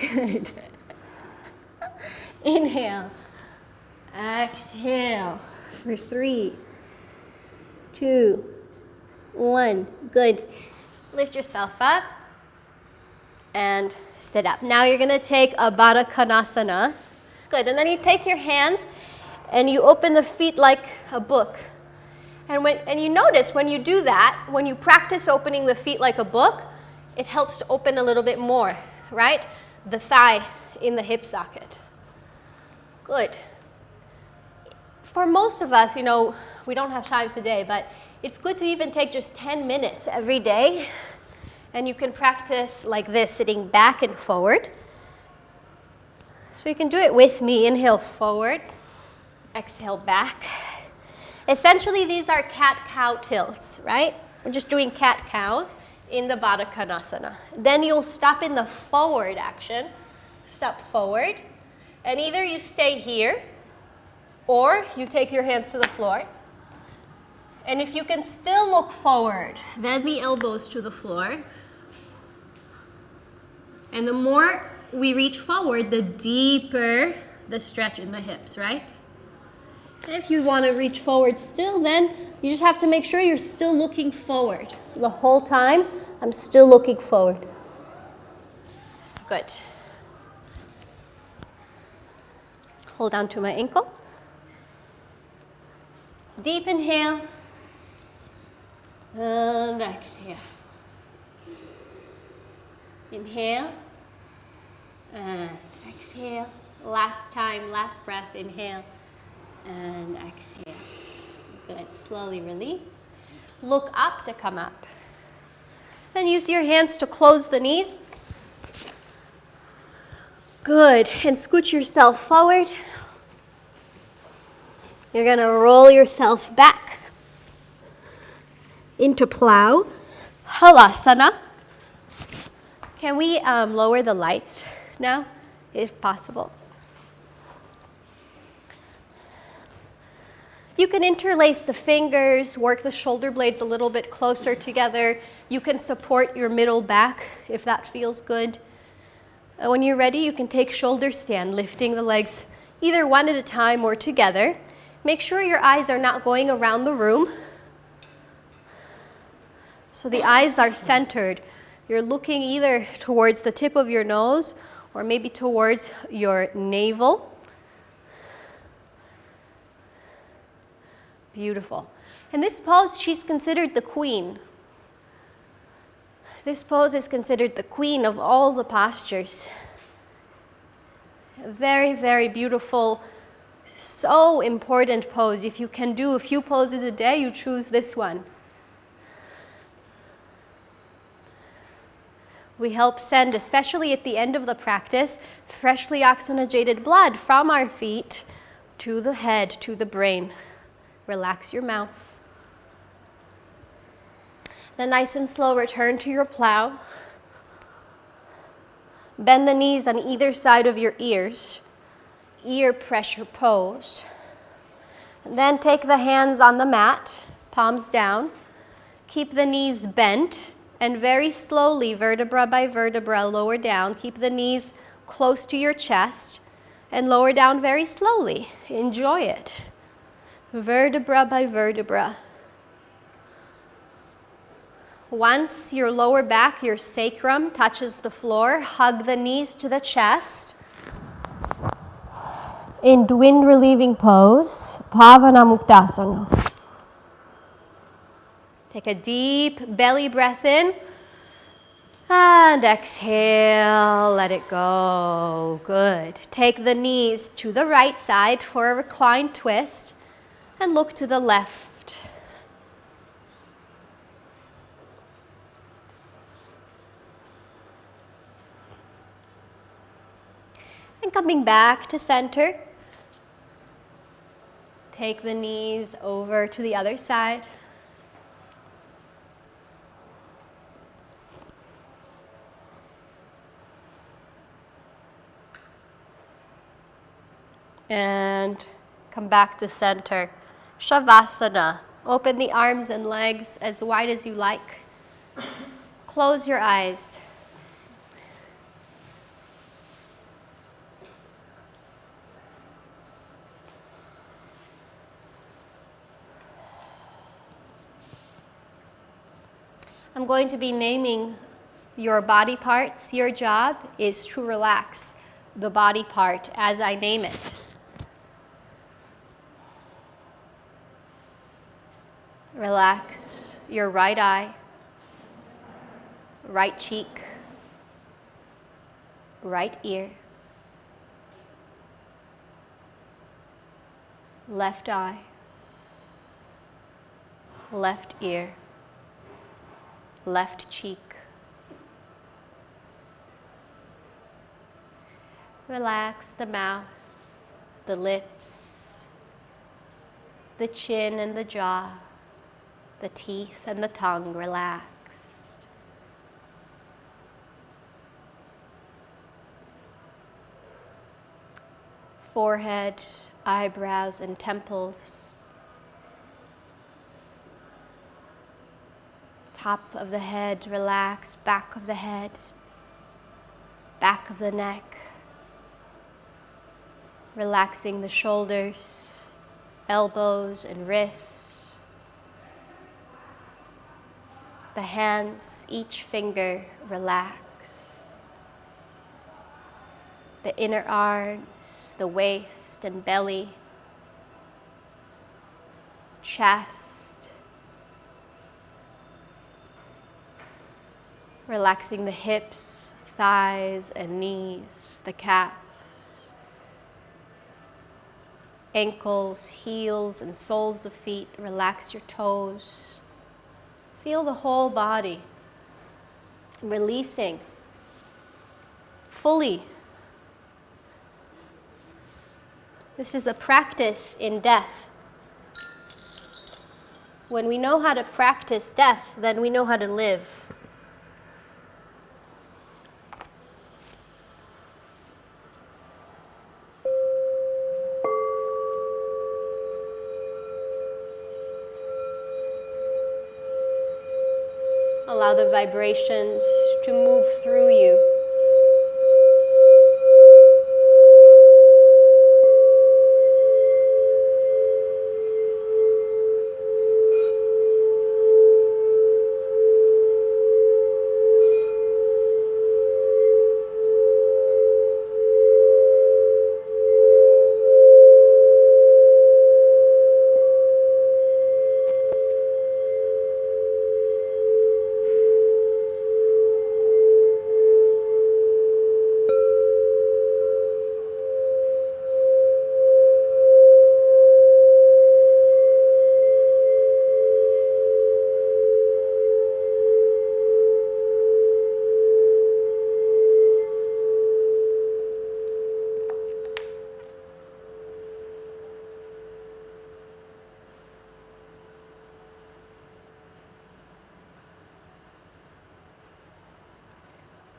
Good. Inhale. Exhale for 3, 2, 1. Good. Lift yourself up and sit up. Now you're going to take a Baddha Konasana. Good. And then you take your hands and you open the feet like a book. And you notice when you do that, when you practice opening the feet like a book, it helps to open a little bit more, right? The thigh in the hip socket. Good. For most of us, we don't have time today, but it's good to even take just 10 minutes every day. And you can practice like this, sitting back and forward. So you can do it with me. Inhale forward, exhale back. Essentially, these are cat-cow tilts, right? We're just doing cat-cows in the Baddha Konasana. Then you'll stop in the forward action. Step forward. And either you stay here, or you take your hands to the floor. And if you can still look forward, then the elbows to the floor. And the more we reach forward, the deeper the stretch in the hips, right? If you want to reach forward still, then you just have to make sure you're still looking forward. The whole time, I'm still looking forward. Good. Hold on to my ankle. Deep inhale. And exhale. Inhale. And exhale. Last time, last breath, inhale. And exhale. Good. Slowly release. Look up to come up. Then use your hands to close the knees. Good. And scoot yourself forward. You're going to roll yourself back into plow. Halasana. Can we lower the lights now, if possible? You can interlace the fingers, work the shoulder blades a little bit closer together. You can support your middle back if that feels good. When you're ready, you can take shoulder stand, lifting the legs either one at a time or together. Make sure your eyes are not going around the room. So the eyes are centered. You're looking either towards the tip of your nose or maybe towards your navel. Beautiful. In this pose, she's considered the queen. This pose is considered the queen of all the postures. A very, very beautiful, so important pose. If you can do a few poses a day, you choose this one. We help send, especially at the end of the practice, freshly oxygenated blood from our feet to the head, to the brain. Relax your mouth. Then nice and slow, return to your plow. Bend the knees on either side of your ears. Ear pressure pose. And then take the hands on the mat, palms down. Keep the knees bent and very slowly, vertebra by vertebra, lower down. Keep the knees close to your chest and lower down very slowly. Enjoy it. Vertebra by vertebra. Once your lower back, your sacrum, touches the floor, hug the knees to the chest. In wind relieving pose, Bhavana Muktasana. Take a deep belly breath in and exhale, let it go. Good. Take the knees to the right side for a reclined twist and look to the left. And coming back to center, take the knees over to the other side. And come back to center. Shavasana. Open the arms and legs as wide as you like. Close your eyes. I'm going to be naming your body parts. Your job is to relax the body part as I name it. Relax your right eye, right cheek, right ear, left eye, left ear, left cheek. Relax the mouth, the lips, the chin and the jaw, the teeth and the tongue relaxed. Forehead, eyebrows, and temples. Top of the head relaxed, back of the head, back of the neck. Relaxing the shoulders, elbows, and wrists. The hands, each finger relaxed. The inner arms, the waist and belly, chest. Relaxing the hips, thighs, and knees, the calves, ankles, heels, and soles of feet. Relax your toes. Feel the whole body releasing fully. This is a practice in death. When we know how to practice death, then we know how to live. Allow the vibrations to move through you.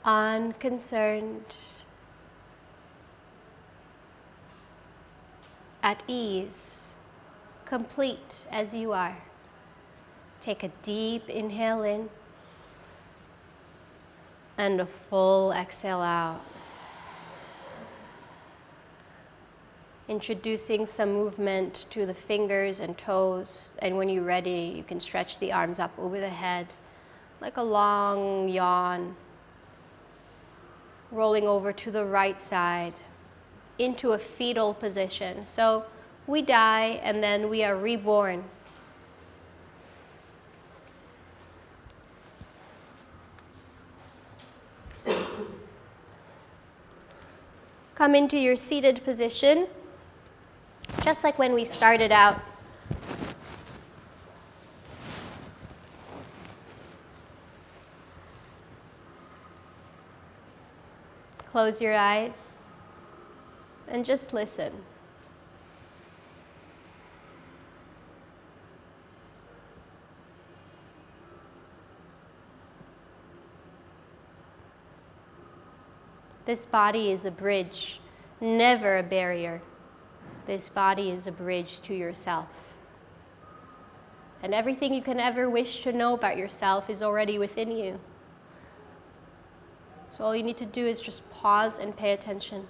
unconcerned, at ease, complete as you are. Take a deep inhale in and a full exhale out. Introducing some movement to the fingers and toes, and when you're ready, you can stretch the arms up over the head like a long yawn, rolling over to the right side into a fetal position. So we die and then we are reborn. Come into your seated position, just like when we started out. Close your eyes and just listen. This body is a bridge, never a barrier. This body is a bridge to yourself. And everything you can ever wish to know about yourself is already within you. So all you need to do is just pause and pay attention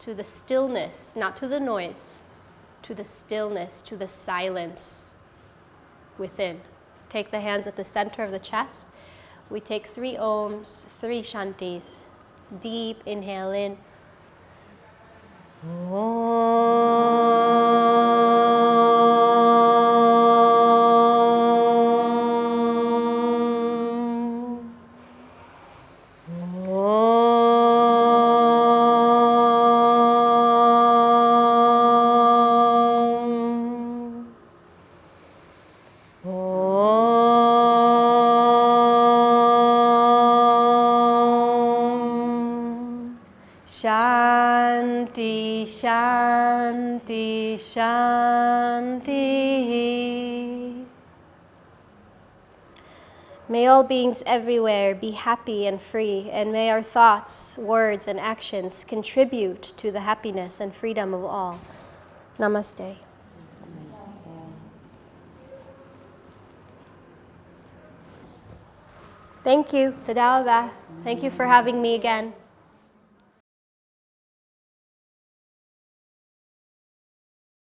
to the stillness, not to the noise, to the stillness, to the silence within. Take the hands at the center of the chest. We take 3 ohms, 3 shantis. Deep inhale in. Shanti, Shanti, Shanti. May all beings everywhere be happy and free, and may our thoughts, words, and actions contribute to the happiness and freedom of all. Namaste. Thank you. Todała. Thank you for having me again.